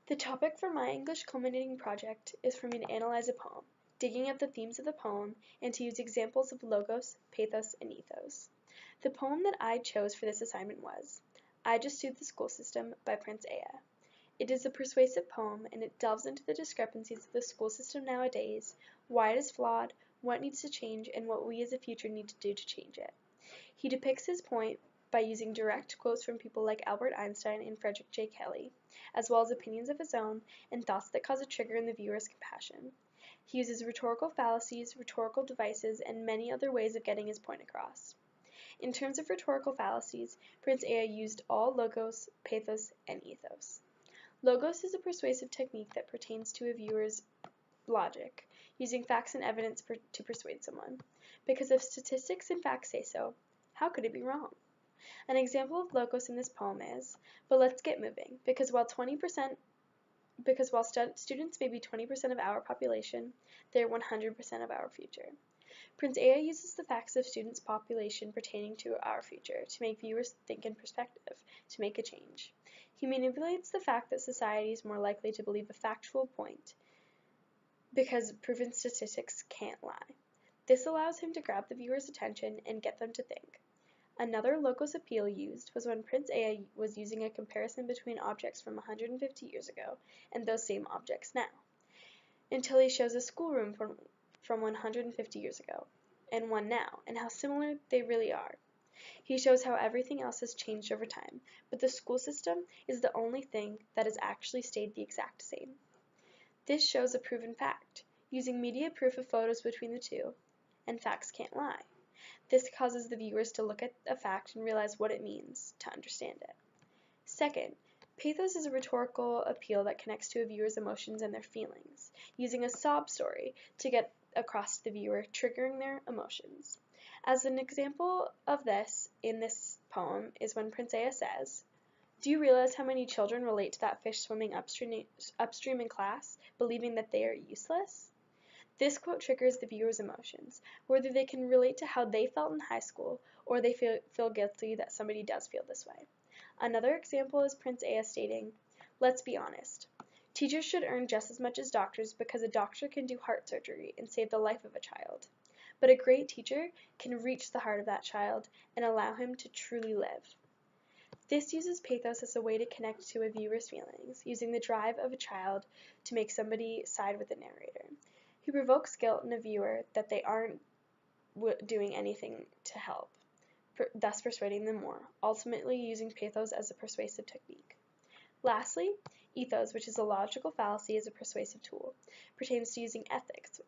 The topic for my English culminating project is for me to analyze a poem, digging up the themes of the poem, and to use examples of logos, pathos, and ethos. The poem that I chose for this assignment was I Just Sued the School System by Prince Aya. It is a persuasive poem, and it delves into the discrepancies of the school system nowadays, why it is flawed, what needs to change, and what we as a future need to do to change it. He depicts his point by using direct quotes from people like Albert Einstein and Frederick J. Kelly, as well as opinions of his own and thoughts that cause a trigger in the viewer's compassion. He uses rhetorical fallacies, rhetorical devices, and many other ways of getting his point across. In terms of rhetorical fallacies, Prince Aya used all logos, pathos, and ethos. Logos is a persuasive technique that pertains to a viewer's logic, using facts and evidence to persuade someone. Because if statistics and facts say so, how could it be wrong? An example of logos in this poem is, but let's get moving, because while students may be 20% of our population, they're 100% of our future. Prince Aya uses the facts of students' population pertaining to our future to make viewers think in perspective, to make a change. He manipulates the fact that society is more likely to believe a factual point, because proven statistics can't lie. This allows him to grab the viewer's attention and get them to think. Another logos appeal used was when Prince Aya was using a comparison between objects from 150 years ago and those same objects now, until he shows a schoolroom from 150 years ago and one now, and how similar they really are. He shows how everything else has changed over time, but the school system is the only thing that has actually stayed the exact same. This shows a proven fact, using media proof of photos between the two, and facts can't lie. This causes the viewers to look at a fact and realize what it means to understand it. Second, pathos is a rhetorical appeal that connects to a viewer's emotions and their feelings, using a sob story to get across to the viewer, triggering their emotions. As an example of this in this poem is when Prince Aya says, "Do you realize how many children relate to that fish swimming upstream in class, believing that they are useless?" This quote triggers the viewer's emotions, whether they can relate to how they felt in high school or they feel guilty that somebody does feel this way. Another example is Prince Aya stating, "Let's be honest. Teachers should earn just as much as doctors because a doctor can do heart surgery and save the life of a child. But a great teacher can reach the heart of that child and allow him to truly live." This uses pathos as a way to connect to a viewer's feelings, using the drive of a child to make somebody side with the narrator. He provokes guilt in a viewer that they aren't doing anything to help, thus persuading them more, ultimately using pathos as a persuasive technique. Lastly, ethos, which is a logical fallacy as a persuasive tool, pertains to using ethics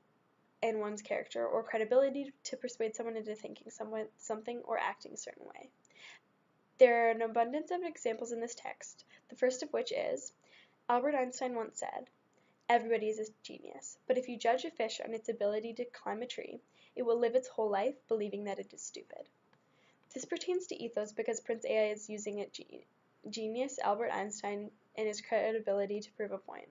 and one's character or credibility to persuade someone into thinking something or acting a certain way. There are an abundance of examples in this text, the first of which is, Albert Einstein once said, "Everybody is a genius, but if you judge a fish on its ability to climb a tree, it will live its whole life believing that it is stupid." This pertains to ethos because Prince Aya is using a genius, Albert Einstein, and his credibility to prove a point.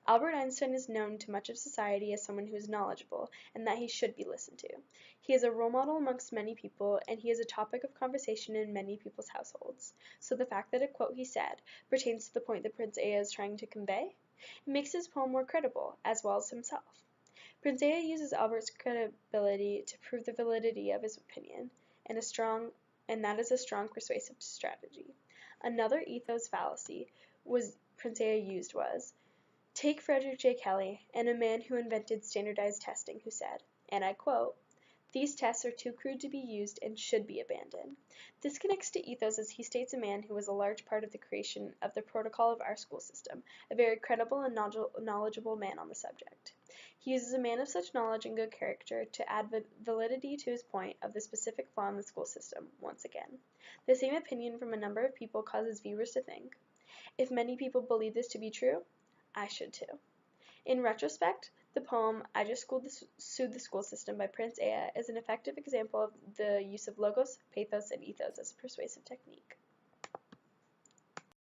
Albert Einstein is known to much of society as someone who is knowledgeable and that he should be listened to. He is a role model amongst many people, and he is a topic of conversation in many people's households. So the fact that a quote he said pertains to the point that Prince Aya is trying to convey, it makes his poem more credible, as well as himself. Prince Aya uses Albert's credibility to prove the validity of his opinion, and that is a strong persuasive strategy. Another ethos fallacy Prince Aya used was, take Frederick J. Kelly, and a man who invented standardized testing, who said, and I quote, "These tests are too crude to be used and should be abandoned." This connects to ethos as he states a man who was a large part of the creation of the protocol of our school system, a very credible and knowledgeable man on the subject. He uses a man of such knowledge and good character to add validity to his point of the specific flaw in the school system, once again. The same opinion from a number of people causes viewers to think, if many people believe this to be true, I should too. In retrospect, the poem I Just Sued the School System by Prince Aya is an effective example of the use of logos, pathos, and ethos as a persuasive technique.